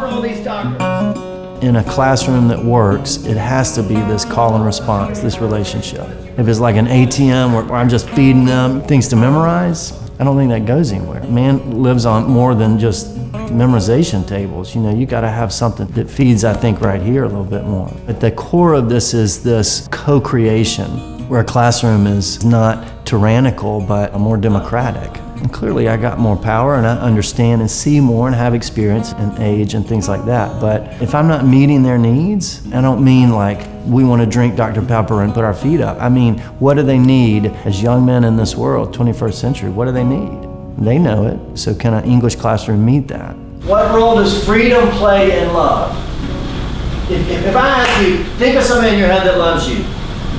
for all these doctors. In a classroom that works, it has to be this call and response, this relationship. If it's like an ATM where I'm just feeding them things to memorize, I don't think that goes anywhere. Man lives on more than just memorization tables. You know, you gotta have something that feeds, I think, right here a little bit more. At the core of this is this co-creation, where a classroom is not tyrannical, but more democratic. And clearly I got more power and I understand and see more and have experience and age and things like that. But if I'm not meeting their needs, I don't mean like we want to drink Dr. Pepper and put our feet up. I mean, what do they need as young men in this world, 21st century? What do they need? They know it. So can an English classroom meet that? What role does freedom play in love? If I ask you, think of somebody in your head that loves you,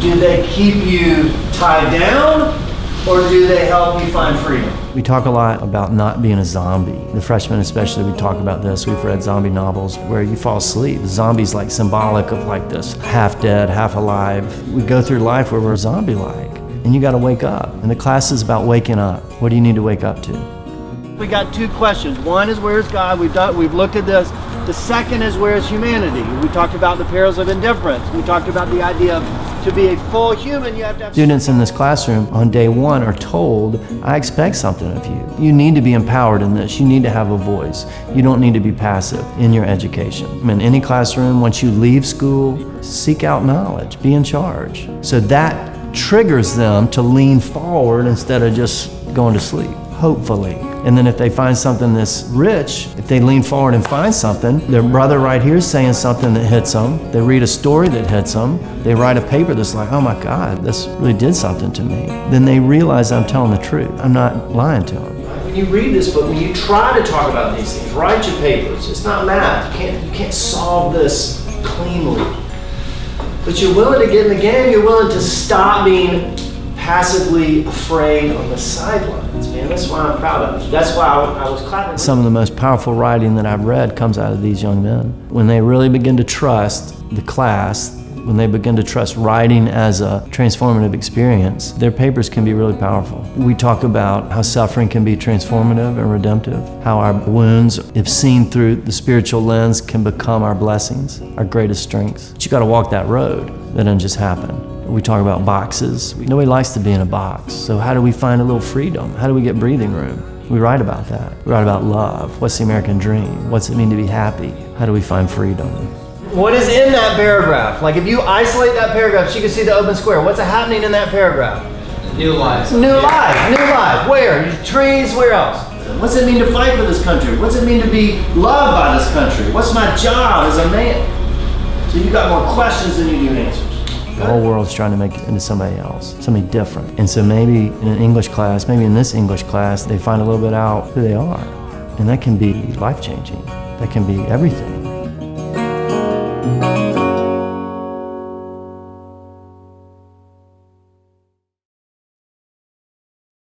do they keep you tied down or do they help you find freedom? We talk a lot about not being a zombie. The freshmen especially, we talk about this. We've read zombie novels where you fall asleep. Zombie's like symbolic of like this half dead, half alive. We go through life where we're zombie-like and you gotta wake up. And the class is about waking up. What do you need to wake up to? We got two questions. One is where's God? We've looked at this. The second is where's humanity? We talked about the perils of indifference. We talked about the idea of to be a full human, you have to have... Students in this classroom on day one are told, I expect something of you. You need to be empowered in this. You need to have a voice. You don't need to be passive in your education. In any classroom, once you leave school, seek out knowledge, be in charge. So that triggers them to lean forward instead of just going to sleep, hopefully. And then if they find something that's rich, if they lean forward and find something, their brother right here is saying something that hits them, they read a story that hits them, they write a paper that's like, oh my God, this really did something to me. Then they realize I'm telling the truth. I'm not lying to them. When you read this book, when you try to talk about these things, write your papers. It's not math. You can't solve this cleanly. But you're willing to get in the game. You're willing to stop being passively afraid on the sidelines, man. That's why I'm proud of you. That's why I was clapping. Some of the most powerful writing that I've read comes out of these young men. When they really begin to trust the class, when they begin to trust writing as a transformative experience, their papers can be really powerful. We talk about how suffering can be transformative and redemptive, how our wounds, if seen through the spiritual lens, can become our blessings, our greatest strengths. But you gotta walk that road. That doesn't just happen. We talk about boxes. Nobody likes to be in a box. So how do we find a little freedom? How do we get breathing room? We write about that. We write about love. What's the American dream? What's it mean to be happy? How do we find freedom? What is in that paragraph? Like if you isolate that paragraph, you can see the open square. What's happening in that paragraph? New lives. New life, new life. Where? Trees, where else? What's it mean to fight for this country? What's it mean to be loved by this country? What's my job as a man? So you got more questions than you do answers. The whole world's trying to make it into somebody else, somebody different. And so maybe in an English class, maybe in this English class, they find a little bit out who they are. And that can be life-changing. That can be everything.